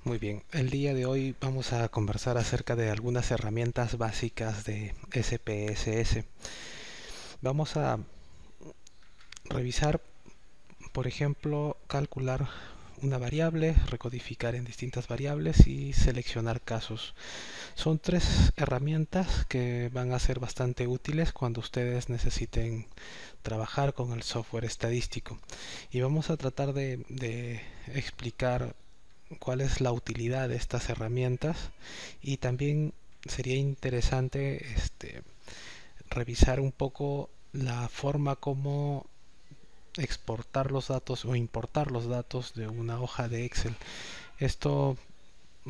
Muy bien, el día de hoy vamos a conversar acerca de algunas herramientas básicas de SPSS. Vamos a revisar, por ejemplo, calcular una variable, recodificar en distintas variables y seleccionar casos. Son tres herramientas que van a ser bastante útiles cuando ustedes necesiten trabajar con el software estadístico. Y vamos a tratar de explicar cuál es la utilidad de estas herramientas y también sería interesante revisar un poco la forma como exportar los datos o importar los datos de una hoja de Excel. Esto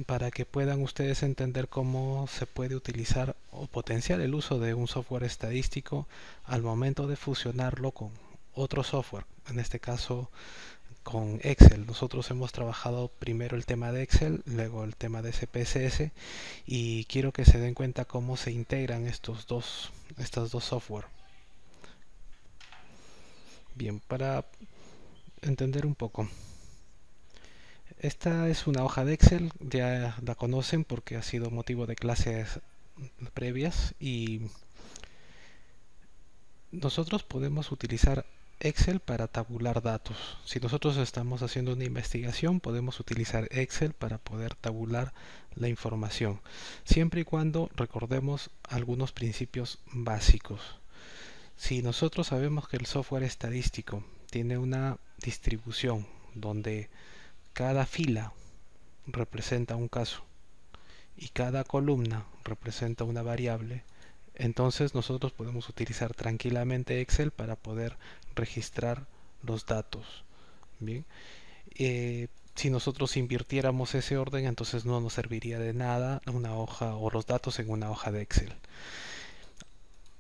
para que puedan ustedes entender cómo se puede utilizar o potenciar el uso de un software estadístico al momento de fusionarlo con otro software, en este caso con Excel. Nosotros hemos trabajado primero el tema de Excel, luego el tema de SPSS y quiero que se den cuenta cómo se integran estas dos software. Bien, para entender un poco. Esta es una hoja de Excel, ya la conocen porque ha sido motivo de clases previas y nosotros podemos utilizar Excel para tabular datos. Si nosotros estamos haciendo una investigación, podemos utilizar Excel para poder tabular la información, siempre y cuando recordemos algunos principios básicos. Si nosotros sabemos que el software estadístico tiene una distribución donde cada fila representa un caso y cada columna representa una variable, entonces nosotros podemos utilizar tranquilamente Excel para poder registrar los datos. Bien, si nosotros invirtiéramos ese orden, entonces no nos serviría de nada una hoja o los datos en una hoja de Excel.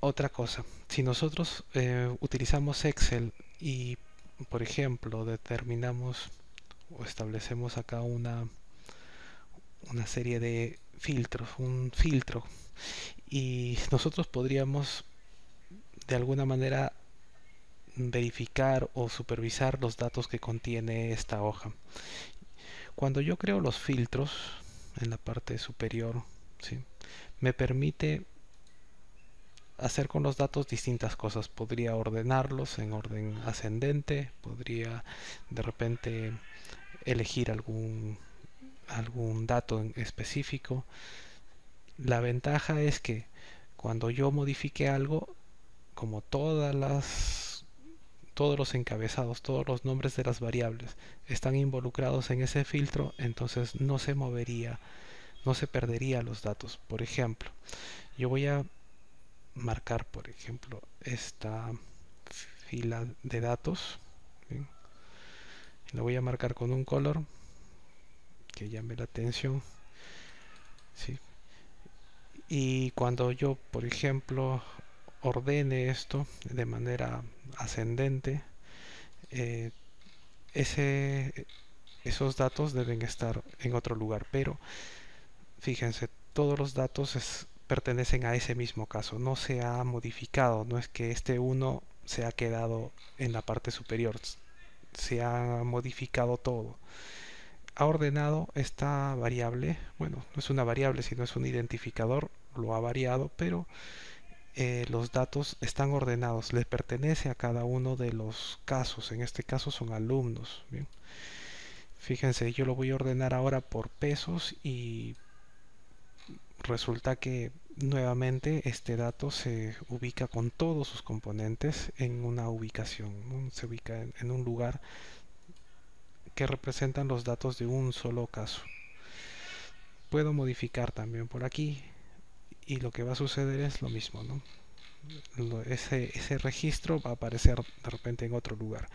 Otra cosa, si nosotros utilizamos Excel y, por ejemplo, determinamos o establecemos acá una serie de filtros, un filtro, y nosotros podríamos de alguna manera verificar o supervisar los datos que contiene esta hoja. Cuando yo creo los filtros en la parte superior, ¿sí?, me permite hacer con los datos distintas cosas. Podría ordenarlos en orden ascendente, podría de repente elegir algún dato en específico. La ventaja es que cuando yo modifique algo, como todos los encabezados, todos los nombres de las variables están involucrados en ese filtro, entonces no se movería, no se perdería los datos. Por ejemplo, yo voy a marcar, por ejemplo, esta fila de datos. ¿Bien? La voy a marcar con un color que llame la atención. ¿Sí? Y cuando yo, por ejemplo, ordene esto de manera ascendente, eh, ese, esos datos deben estar en otro lugar, pero fíjense, todos los datos pertenecen a ese mismo caso, no se ha modificado, no es que este uno se ha quedado en la parte superior, se ha modificado todo. Ha ordenado esta variable, bueno, no es una variable, sino es un identificador, lo ha variado, pero los datos están ordenados, les pertenece a cada uno de los casos, en este caso son alumnos. Bien, fíjense, yo lo voy a ordenar ahora por pesos y resulta que nuevamente este dato se ubica con todos sus componentes en una ubicación, ¿no? Se ubica en un lugar que representan los datos de un solo caso. Puedo modificar también por aquí y lo que va a suceder es lo mismo, ¿no? Ese registro va a aparecer de repente en otro lugar,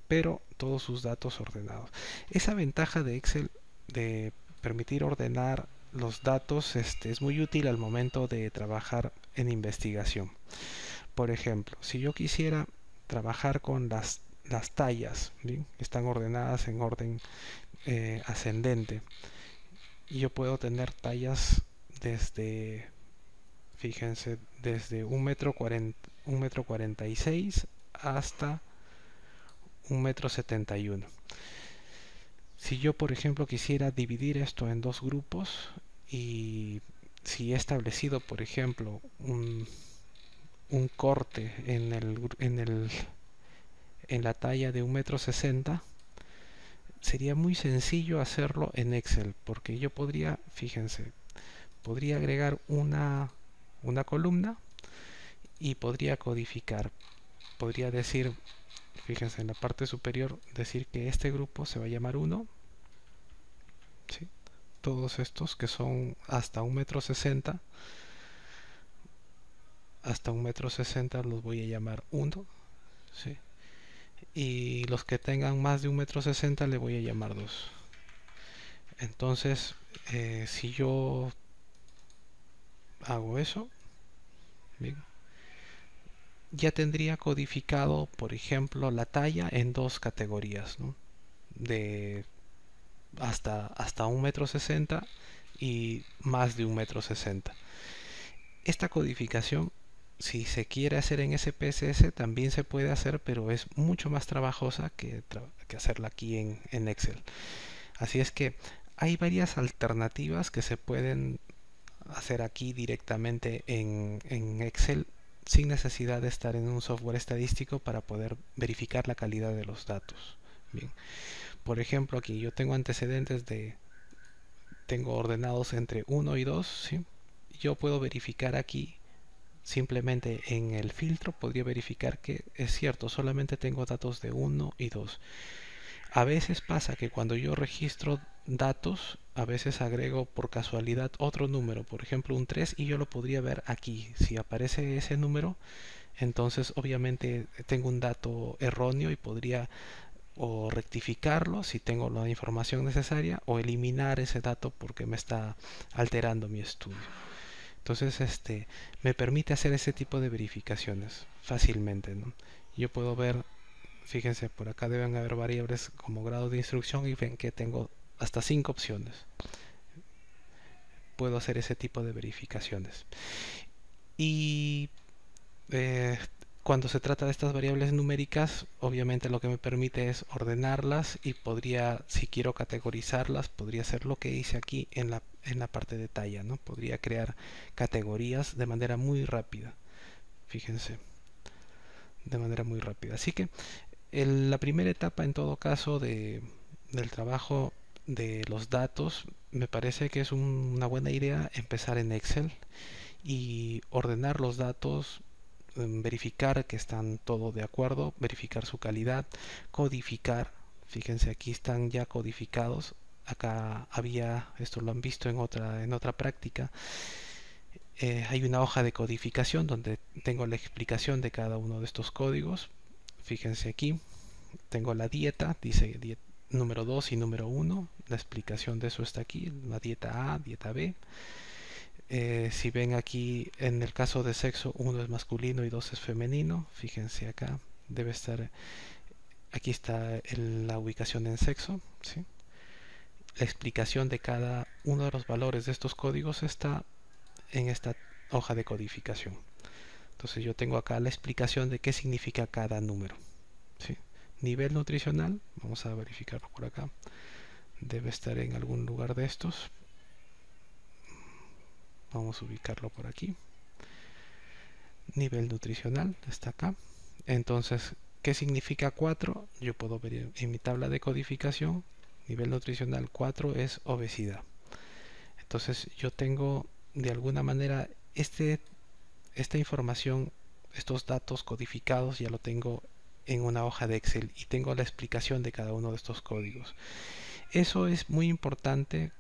pero todos sus datos ordenados. Esa ventaja de Excel de permitir ordenar los datos es muy útil al momento de trabajar en investigación. Por ejemplo, si yo quisiera trabajar con las tallas, ¿bien?, están ordenadas en orden ascendente, y yo puedo tener tallas desde, fíjense, desde un metro 46 hasta un metro 71. Si yo, por ejemplo, quisiera dividir esto en dos grupos y si he establecido, por ejemplo, un corte en la talla de 1,60 m, sería muy sencillo hacerlo en Excel, porque yo podría, fíjense, podría agregar una columna y podría codificar. Podría decir, fíjense, en la parte superior, decir que este grupo se va a llamar 1, ¿sí? Todos estos que son hasta 1,60 m, hasta 1,60 m los voy a llamar 1, ¿sí? Y los que tengan más de 1,60 m le voy a llamar 2. Entonces, si yo hago eso, bien, ya tendría codificado, por ejemplo, la talla en dos categorías, ¿no? De hasta 1,60 m y más de 1,60 m. Esta codificación, si se quiere hacer en SPSS, también se puede hacer, pero es mucho más trabajosa que hacerla aquí en Excel. Así es que hay varias alternativas que se pueden hacer aquí directamente en Excel sin necesidad de estar en un software estadístico para poder verificar la calidad de los datos. Bien, por ejemplo, aquí yo tengo antecedentes tengo ordenados entre 1 y 2, ¿sí? Yo puedo verificar aquí simplemente en el filtro, podría verificar que es cierto, solamente tengo datos de 1 y 2. A veces pasa que cuando yo registro datos, a veces agrego por casualidad otro número, por ejemplo un 3, y yo lo podría ver aquí. Si aparece ese número, entonces obviamente tengo un dato erróneo y podría o rectificarlo si tengo la información necesaria o eliminar ese dato porque me está alterando mi estudio. Entonces, me permite hacer ese tipo de verificaciones fácilmente, ¿no? Yo puedo ver, fíjense, por acá deben haber variables como grado de instrucción y ven que tengo hasta 5 opciones. Puedo hacer ese tipo de verificaciones. Y eh, cuando se trata de estas variables numéricas, obviamente lo que me permite es ordenarlas y podría, si quiero categorizarlas, podría hacer lo que hice aquí en la parte de talla, ¿no? Podría crear categorías de manera muy rápida. Fíjense, de manera muy rápida. Así que la primera etapa en todo caso del trabajo de los datos, me parece que es una buena idea empezar en Excel y ordenar los datos, verificar que están todo de acuerdo, verificar su calidad, codificar. Fíjense, aquí están ya codificados. Acá había, esto lo han visto en otra práctica. Hay una hoja de codificación donde tengo la explicación de cada uno de estos códigos. Fíjense aquí, tengo la dieta, dice número 2 y número 1. La explicación de eso está aquí, la dieta A, dieta B. Si ven aquí, en el caso de sexo, 1 es masculino y 2 es femenino. Fíjense acá, debe estar, aquí está la ubicación en sexo, ¿sí? La explicación de cada uno de los valores de estos códigos está en esta hoja de codificación. Entonces yo tengo acá la explicación de qué significa cada número, ¿sí? Nivel nutricional, vamos a verificarlo por acá, debe estar en algún lugar de estos. Vamos a ubicarlo por aquí. Nivel nutricional está acá. Entonces, ¿qué significa 4? Yo puedo ver en mi tabla de codificación. Nivel nutricional 4 es obesidad. Entonces yo tengo de alguna manera esta información, estos datos codificados, ya lo tengo en una hoja de Excel y tengo la explicación de cada uno de estos códigos. Eso es muy importante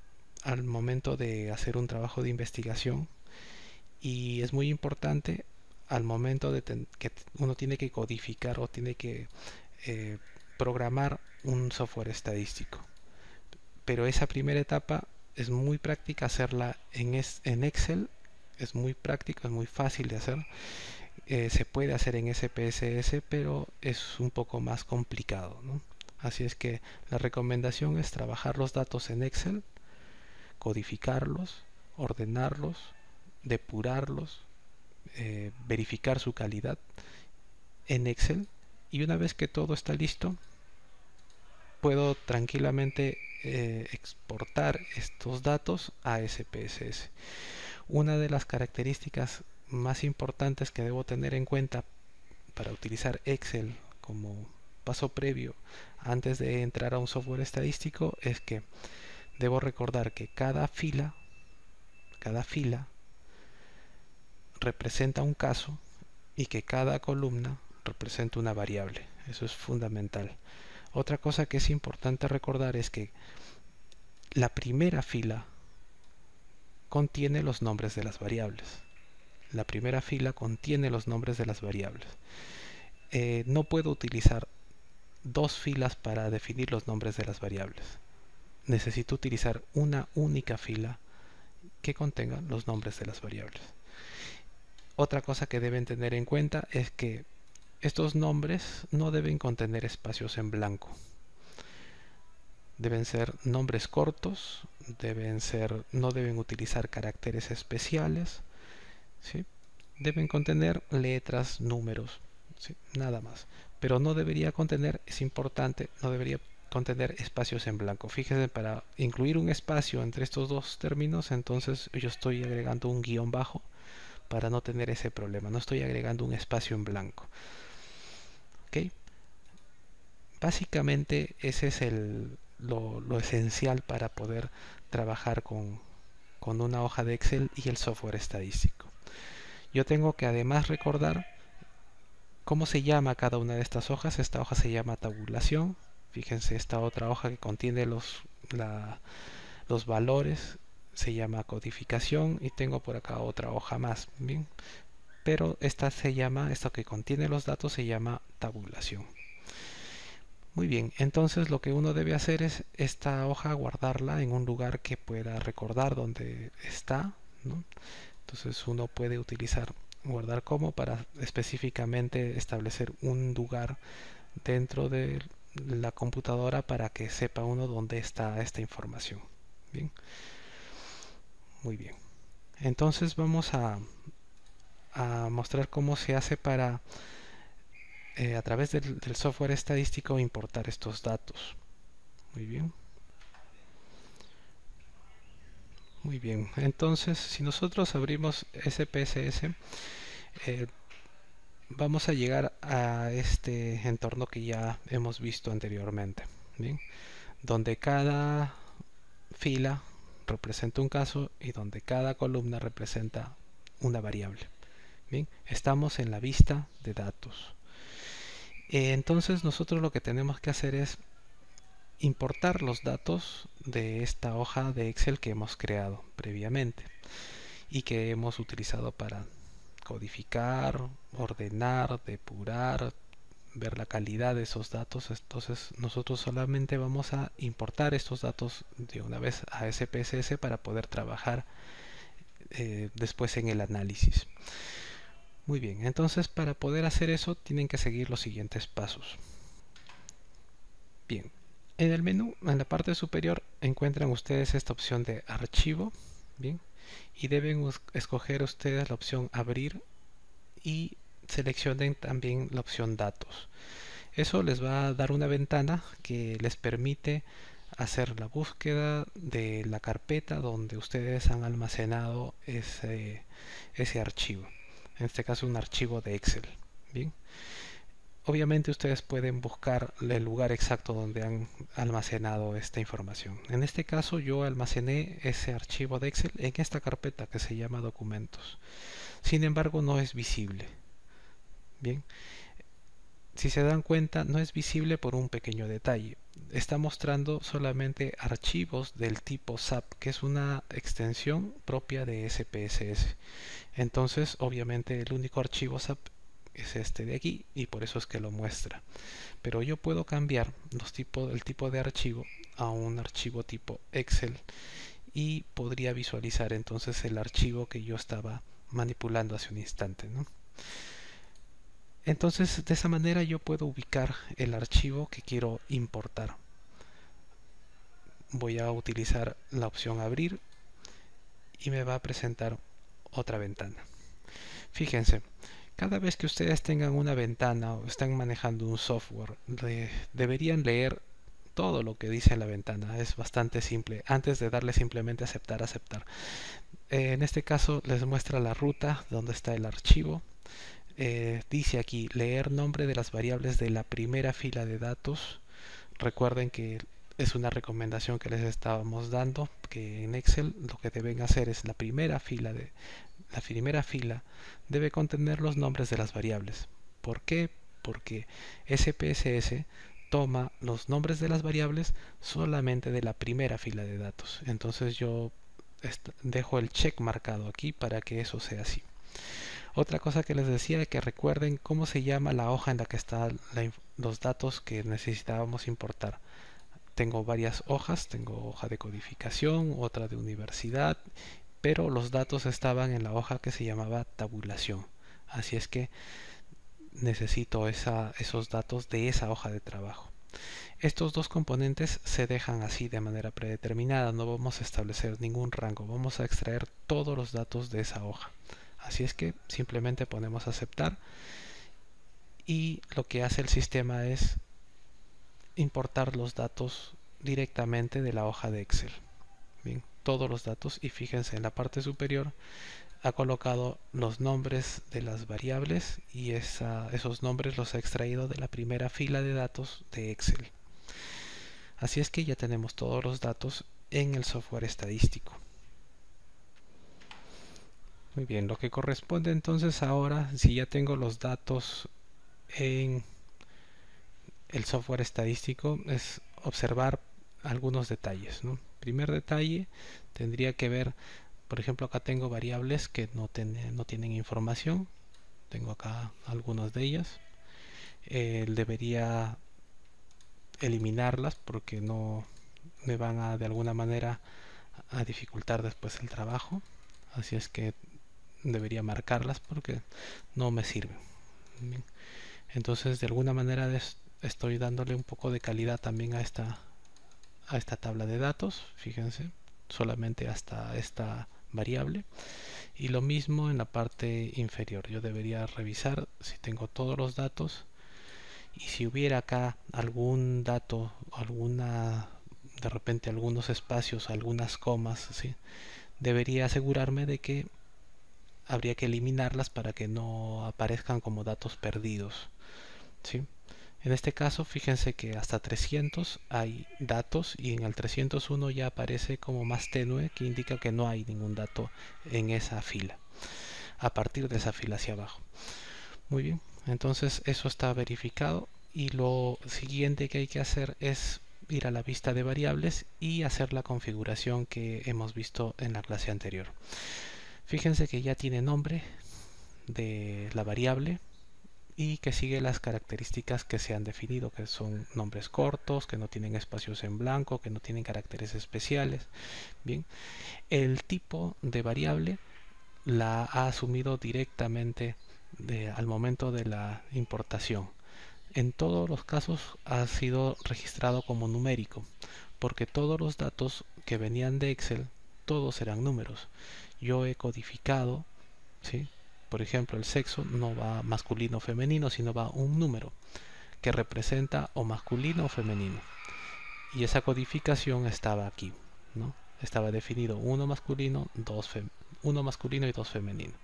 al momento de hacer un trabajo de investigación y es muy importante al momento de que uno tiene que codificar o tiene que eh, programar un software estadístico. Pero esa primera etapa es muy práctica hacerla en Excel, es muy práctico, es muy fácil de hacer. Se puede hacer en SPSS, pero es un poco más complicado, ¿no? Así es que la recomendación es trabajar los datos en Excel, codificarlos, ordenarlos, depurarlos, verificar su calidad en Excel, y una vez que todo está listo, puedo tranquilamente exportar estos datos a SPSS. Una de las características más importantes que debo tener en cuenta para utilizar Excel como paso previo antes de entrar a un software estadístico es que debo recordar que cada fila representa un caso y que cada columna representa una variable. Eso es fundamental. Otra cosa que es importante recordar es que la primera fila contiene los nombres de las variables. La primera fila contiene los nombres de las variables. No puedo utilizar dos filas para definir los nombres de las variables. Necesito utilizar una única fila que contenga los nombres de las variables. Otra cosa que deben tener en cuenta es que estos nombres no deben contener espacios en blanco. Deben ser nombres cortos, no deben utilizar caracteres especiales, ¿sí? Deben contener letras, números, ¿sí? Nada más. Pero no debería contener, es importante, no debería contener espacios en blanco. Fíjense, para incluir un espacio entre estos dos términos, entonces yo estoy agregando un guión bajo para no tener ese problema. No estoy agregando un espacio en blanco. ¿Ok? Básicamente ese es lo esencial para poder trabajar con una hoja de Excel y el software estadístico. Yo tengo que además recordar cómo se llama cada una de estas hojas. Esta hoja se llama tabulación. Fíjense, esta otra hoja que contiene los valores se llama codificación, y tengo por acá otra hoja más, bien, pero esta que contiene los datos se llama tabulación. Muy bien, entonces lo que uno debe hacer es esta hoja guardarla en un lugar que pueda recordar dónde está, ¿no? Entonces uno puede utilizar guardar como para específicamente establecer un lugar dentro de la computadora para que sepa uno dónde está esta información. Bien, muy bien. Entonces vamos a mostrar cómo se hace para a través del software estadístico importar estos datos. Muy bien. Muy bien. Entonces, si nosotros abrimos SPSS, vamos a llegar a este entorno que ya hemos visto anteriormente, ¿bien? Donde cada fila representa un caso y donde cada columna representa una variable. Bien, estamos en la vista de datos. Entonces nosotros lo que tenemos que hacer es importar los datos de esta hoja de Excel que hemos creado previamente y que hemos utilizado para codificar, ordenar, depurar, ver la calidad de esos datos. Entonces nosotros solamente vamos a importar estos datos de una vez a SPSS para poder trabajar después en el análisis. Muy bien, entonces para poder hacer eso tienen que seguir los siguientes pasos. Bien, en el menú, en la parte superior, encuentran ustedes esta opción de archivo, bien, y deben escoger ustedes la opción abrir y seleccionen también la opción datos. Eso les va a dar una ventana que les permite hacer la búsqueda de la carpeta donde ustedes han almacenado ese archivo. En este caso un archivo de Excel. Bien. Obviamente ustedes pueden buscar el lugar exacto donde han almacenado esta información. En este caso yo almacené ese archivo de Excel en esta carpeta que se llama documentos. Sin embargo no es visible. Bien. Si se dan cuenta, no es visible por un pequeño detalle. Está mostrando solamente archivos del tipo SAP, que es una extensión propia de SPSS. Entonces, obviamente, el único archivo SAP es este de aquí y por eso es que lo muestra. Pero yo puedo cambiar el tipo de archivo a un archivo tipo Excel y podría visualizar entonces el archivo que yo estaba manipulando hace un instante, ¿no? Entonces de esa manera yo puedo ubicar el archivo que quiero importar. Voy a utilizar la opción abrir y me va a presentar otra ventana. Fíjense, cada vez que ustedes tengan una ventana o están manejando un software, deberían leer todo lo que dice la ventana. Es bastante simple. Antes de darle simplemente aceptar, aceptar. En este caso les muestra la ruta donde está el archivo. Dice aquí leer nombre de las variables de la primera fila de datos. Recuerden que es una recomendación que les estábamos dando, que en Excel lo que deben hacer es la primera fila debe contener los nombres de las variables. ¿Por qué? Porque SPSS toma los nombres de las variables solamente de la primera fila de datos. Entonces yo dejo el check marcado aquí para que eso sea así. Otra cosa que les decía es que recuerden cómo se llama la hoja en la que están los datos que necesitábamos importar. Tengo varias hojas, tengo hoja de codificación, otra de universidad, pero los datos estaban en la hoja que se llamaba tabulación. Así es que necesito esos datos de esa hoja de trabajo. Estos dos componentes se dejan así de manera predeterminada, no vamos a establecer ningún rango, vamos a extraer todos los datos de esa hoja. Así es que simplemente ponemos aceptar y lo que hace el sistema es importar los datos directamente de la hoja de Excel. Bien, todos los datos, y fíjense en la parte superior ha colocado los nombres de las variables y esos nombres los ha extraído de la primera fila de datos de Excel. Así es que ya tenemos todos los datos en el software estadístico. Muy bien, lo que corresponde entonces ahora, si ya tengo los datos en el software estadístico, es observar algunos detalles, ¿no? Primer detalle tendría que ver, por ejemplo, acá tengo variables que no tienen información. Tengo acá algunas de ellas. Debería eliminarlas porque no me van a de alguna manera a dificultar después el trabajo. Así es que debería marcarlas porque no me sirven. Bien. Entonces de alguna manera estoy dándole un poco de calidad también a esta tabla de datos. Fíjense, solamente hasta esta variable. Y lo mismo en la parte inferior. Yo debería revisar si tengo todos los datos y si hubiera acá algún dato, de repente algunos espacios, algunas comas, ¿sí? Debería asegurarme de que habría que eliminarlas para que no aparezcan como datos perdidos, ¿sí? En este caso, fíjense que hasta 300 hay datos y en el 301 ya aparece como más tenue, que indica que no hay ningún dato en esa fila, a partir de esa fila hacia abajo. Muy bien, entonces eso está verificado y lo siguiente que hay que hacer es ir a la vista de variables y hacer la configuración que hemos visto en la clase anterior. Fíjense que ya tiene nombre de la variable y que sigue las características que se han definido, que son nombres cortos, que no tienen espacios en blanco, que no tienen caracteres especiales. Bien, el tipo de variable la ha asumido directamente al momento de la importación. En todos los casos ha sido registrado como numérico, porque todos los datos que venían de Excel, todos eran números. Yo he codificado, ¿sí? Por ejemplo, el sexo no va masculino o femenino, sino va un número que representa o masculino o femenino. Y esa codificación estaba aquí, ¿no? Estaba definido uno masculino, uno masculino y dos femeninos.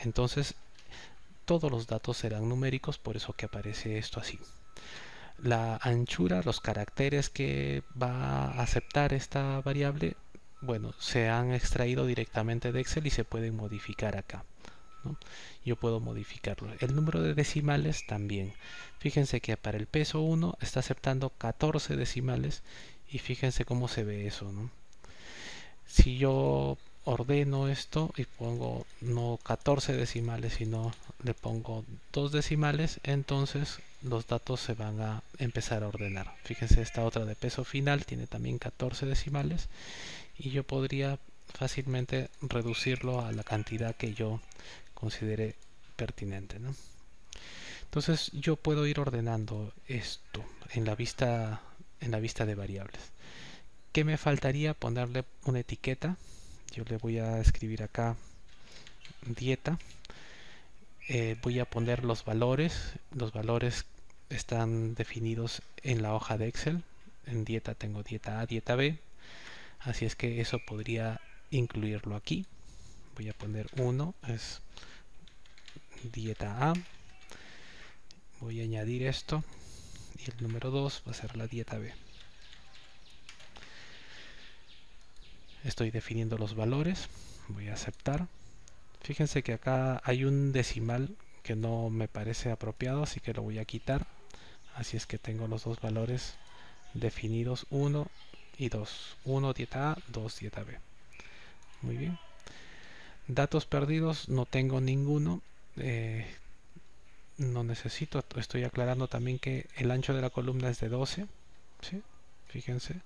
Entonces, todos los datos serán numéricos, por eso que aparece esto así. La anchura, los caracteres que va a aceptar esta variable, bueno, se han extraído directamente de Excel y se pueden modificar acá, ¿no? Yo puedo modificarlo. El número de decimales también. Fíjense que para el peso 1 está aceptando 14 decimales y fíjense cómo se ve eso, ¿no? Si yo ordeno esto y pongo no 14 decimales, sino le pongo 2 decimales, entonces los datos se van a empezar a ordenar. Fíjense, esta otra de peso final tiene también 14 decimales y yo podría fácilmente reducirlo a la cantidad que yo considere pertinente, ¿no? Entonces yo puedo ir ordenando esto en la vista de variables. ¿Qué me faltaría? Ponerle una etiqueta. Yo le voy a escribir acá dieta. Voy a poner los valores. Los valores están definidos en la hoja de Excel. en dieta tengo dieta A, dieta B, así es que eso podría incluirlo aquí. Voy a poner 1, es dieta A, voy a añadir esto y el número 2 va a ser la dieta B. Estoy definiendo los valores, voy a aceptar. Fíjense que acá hay un decimal que no me parece apropiado, así que lo voy a quitar. Así es que tengo los dos valores definidos, 1 y 2. 1 dieta A, 2 dieta B. Muy bien. Datos perdidos no tengo ninguno. No necesito. Estoy aclarando también que el ancho de la columna es de 12. ¿Sí? Fíjense.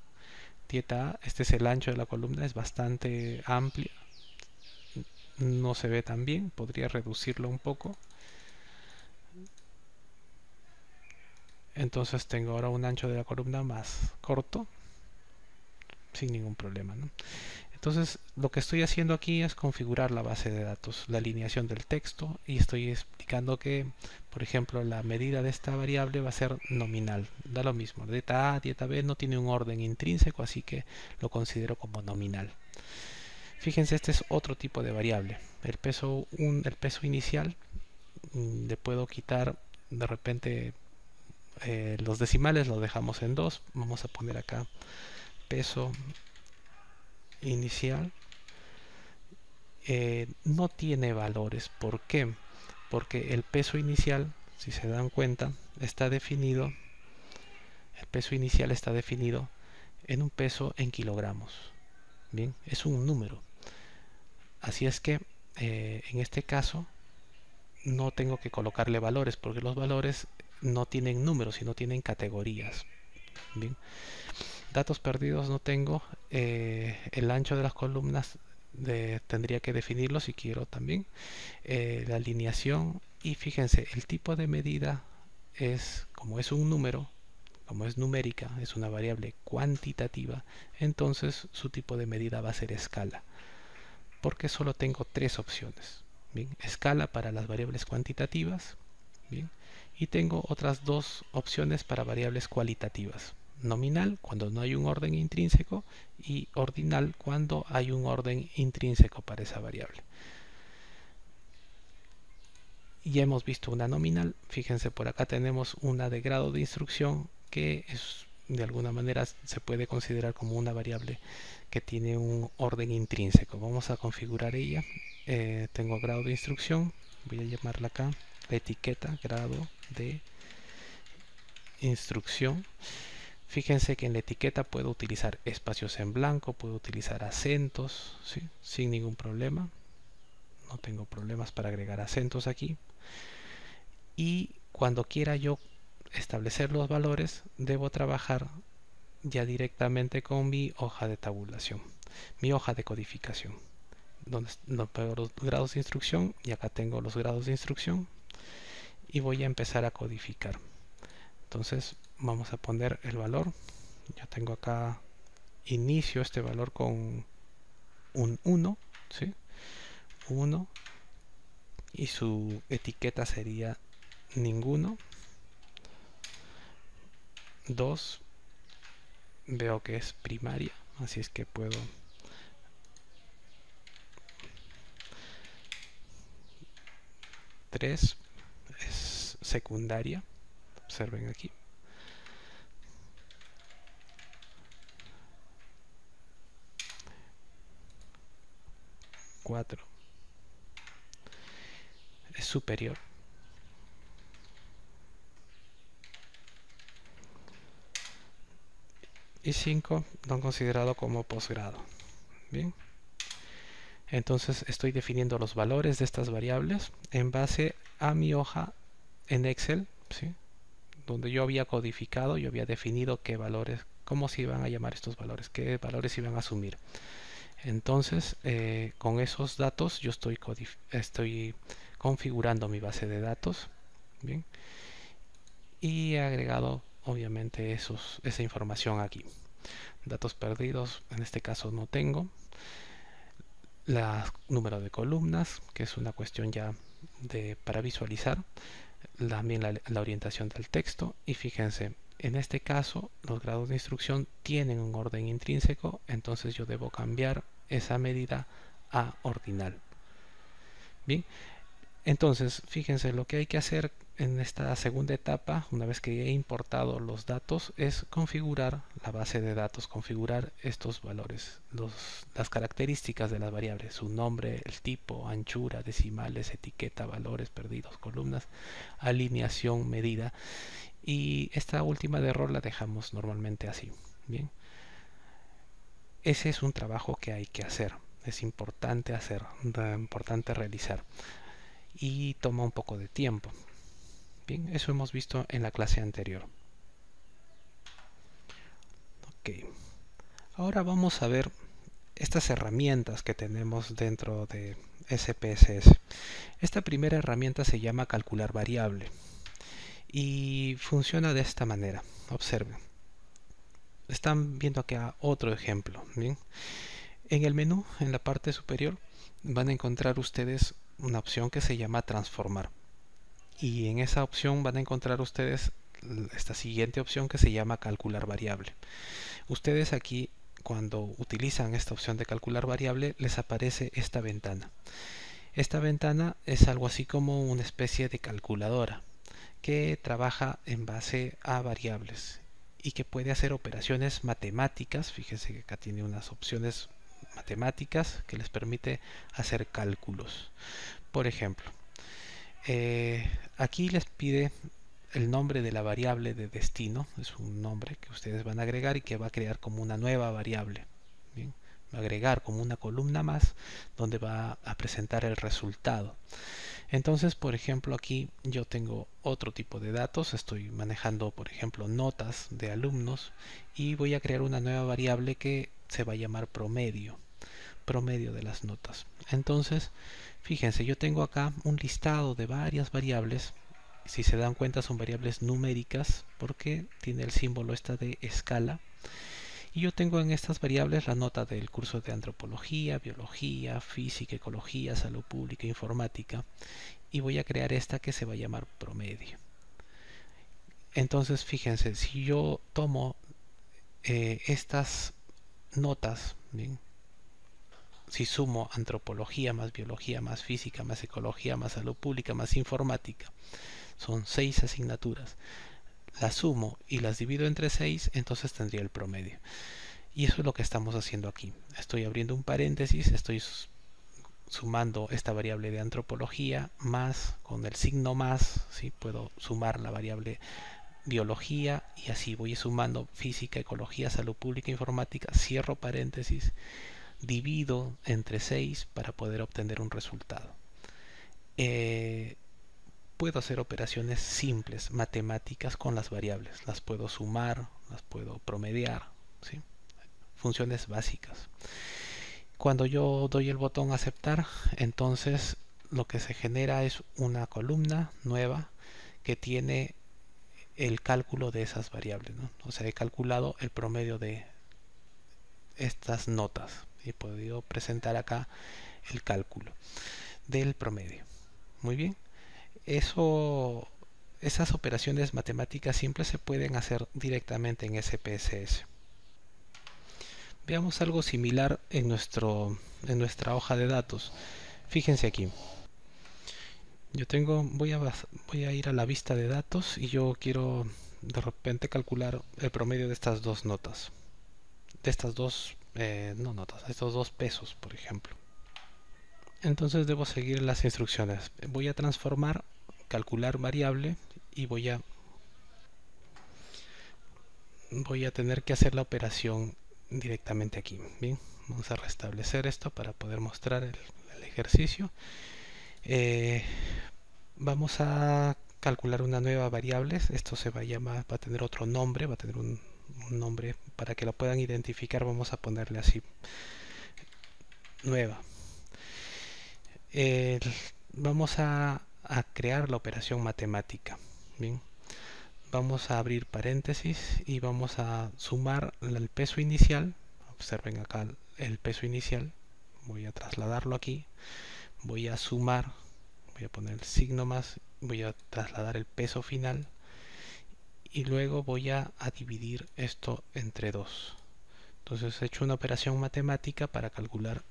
Dieta A, este es el ancho de la columna, es bastante amplia. No se ve tan bien, podría reducirlo un poco. Entonces tengo ahora un ancho de la columna más corto, sin ningún problema, ¿no? Entonces lo que estoy haciendo aquí es configurar la base de datos, la alineación del texto, y estoy explicando que, por ejemplo, la medida de esta variable va a ser nominal. Da lo mismo, dieta A, dieta B no tiene un orden intrínseco, así que lo considero como nominal. Fíjense, este es otro tipo de variable. El peso inicial, le puedo quitar de repente los decimales, los dejamos en 2. Vamos a poner acá peso inicial. No tiene valores. ¿Por qué? Porque el peso inicial, si se dan cuenta, está definido. El peso inicial está definido en un peso en kilogramos. Bien, es un número. Así es que en este caso no tengo que colocarle valores, porque los valores no tienen números, sino tienen categorías. Bien, datos perdidos no tengo. El ancho de las columnas tendría que definirlo si quiero también. La alineación, y fíjense, el tipo de medida es, como es un número, como es numérica, es una variable cuantitativa, entonces su tipo de medida va a ser escala, porque solo tengo tres opciones. Bien, escala para las variables cuantitativas. Bien, y tengo otras dos opciones para variables cualitativas: nominal cuando no hay un orden intrínseco y ordinal cuando hay un orden intrínseco para esa variable. Ya hemos visto una nominal. Fíjense, por acá tenemos una de grado de instrucción, que es, de alguna manera se puede considerar como una variable que tiene un orden intrínseco. Vamos a configurar ella. Tengo grado de instrucción, voy a llamarla acá la etiqueta grado de instrucción. Fíjense que en la etiqueta puedo utilizar espacios en blanco, puedo utilizar acentos, ¿sí? Sin ningún problema. No tengo problemas para agregar acentos aquí. Y cuando quiera yo establecer los valores, debo trabajar ya directamente con mi hoja de tabulación, mi hoja de codificación, donde veo los grados de instrucción, y acá tengo los grados de instrucción, y voy a empezar a codificar. Entonces vamos a poner el valor. Yo tengo acá, inicio este valor con un 1, ¿sí? 1, y su etiqueta sería ninguno. 2, veo que es primaria, así es que puedo tres, es secundaria, observen aquí. 4 es superior. Y 5 lo han considerado como posgrado. Bien, entonces estoy definiendo los valores de estas variables en base a mi hoja en Excel, ¿sí? Donde yo había codificado, yo había definido qué valores, cómo se iban a llamar estos valores, qué valores iban a asumir. Entonces con esos datos yo estoy configurando mi base de datos. Bien, y he agregado obviamente esa información aquí. Datos perdidos, en este caso no tengo. Número de columnas, que es una cuestión ya para visualizar. También la orientación del texto. Y fíjense, En este caso, los grados de instrucción tienen un orden intrínseco, entonces yo debo cambiar esa medida a ordinal. Bien, entonces fíjense, lo que hay que hacer en esta segunda etapa, una vez que he importado los datos, es configurar la base de datos, configurar estos valores, las características de las variables, su nombre, el tipo, anchura, decimales, etiqueta, valores perdidos, columnas, alineación, medida. Y esta última de error la dejamos normalmente así. Bien, ese es un trabajo que hay que hacer, es importante hacer, importante realizar y toma un poco de tiempo. Bien, eso hemos visto en la clase anterior. Ok, ahora vamos a ver estas herramientas que tenemos dentro de SPSS. Esta primera herramienta se llama calcular variable y funciona de esta manera. Observen. Están viendo acá otro ejemplo. Bien, en el menú, en la parte superior, van a encontrar ustedes una opción que se llama transformar. Y en esa opción van a encontrar ustedes esta siguiente opción que se llama calcular variable. Ustedes aquí, cuando utilizan esta opción de calcular variable, les aparece esta ventana. Esta ventana es algo así como una especie de calculadora que trabaja en base a variables y que puede hacer operaciones matemáticas. Fíjense que acá tiene unas opciones matemáticas que les permite hacer cálculos. Por ejemplo, aquí les pide el nombre de la variable de destino, es un nombre que ustedes van a agregar y que va a crear como una nueva variable. Bien, va a agregar como una columna más donde va a presentar el resultado. Entonces, por ejemplo, aquí yo tengo otro tipo de datos, estoy manejando, por ejemplo, notas de alumnos y voy a crear una nueva variable que se va a llamar promedio de las notas. Entonces, fíjense, yo tengo acá un listado de varias variables. Si se dan cuenta, son variables numéricas porque tiene el símbolo esta de escala. Y yo tengo en estas variables la nota del curso de antropología, biología, física, ecología, salud pública, informática. Y voy a crear esta que se va a llamar promedio. Entonces, fíjense, si yo tomo estas notas, ¿bien? Si sumo antropología más biología más física más ecología más salud pública más informática, son 6 asignaturas, las sumo y las divido entre 6, entonces tendría el promedio. Y eso es lo que estamos haciendo aquí. Estoy abriendo un paréntesis, estoy sumando esta variable de antropología más con el signo más, ¿sí? Puedo sumar la variable biología y así voy sumando física, ecología, salud pública, informática, cierro paréntesis, divido entre 6 para poder obtener un resultado. Puedo hacer operaciones simples, matemáticas con las variables. Las puedo sumar, las puedo promediar, ¿sí? Funciones básicas. Cuando yo doy el botón aceptar, entonces lo que se genera es una columna nueva que tiene el cálculo de esas variables, ¿no? O sea, he calculado el promedio de estas notas y he podido presentar acá el cálculo del promedio. Muy bien, esas operaciones matemáticas simples se pueden hacer directamente en SPSS. Veamos algo similar en nuestra hoja de datos. Fíjense aquí. Yo voy a ir a la vista de datos y yo quiero de repente calcular el promedio de estas dos notas. De estas dos, no notas, estos dos pesos, por ejemplo. Entonces debo seguir las instrucciones. Voy a transformar, calcular variable y voy a tener que hacer la operación directamente aquí. Bien, vamos a restablecer esto para poder mostrar el ejercicio. Vamos a calcular una nueva variable. Esto se va a llamar, va a tener otro nombre, va a tener un nombre para que lo puedan identificar. Vamos a ponerle así, nueva. Vamos a crear la operación matemática. Bien, vamos a abrir paréntesis y vamos a sumar el peso inicial. Observen acá el peso inicial. Voy a trasladarlo aquí. Voy a sumar, voy a poner el signo más, voy a trasladar el peso final y luego voy a dividir esto entre 2. Entonces he hecho una operación matemática para calcular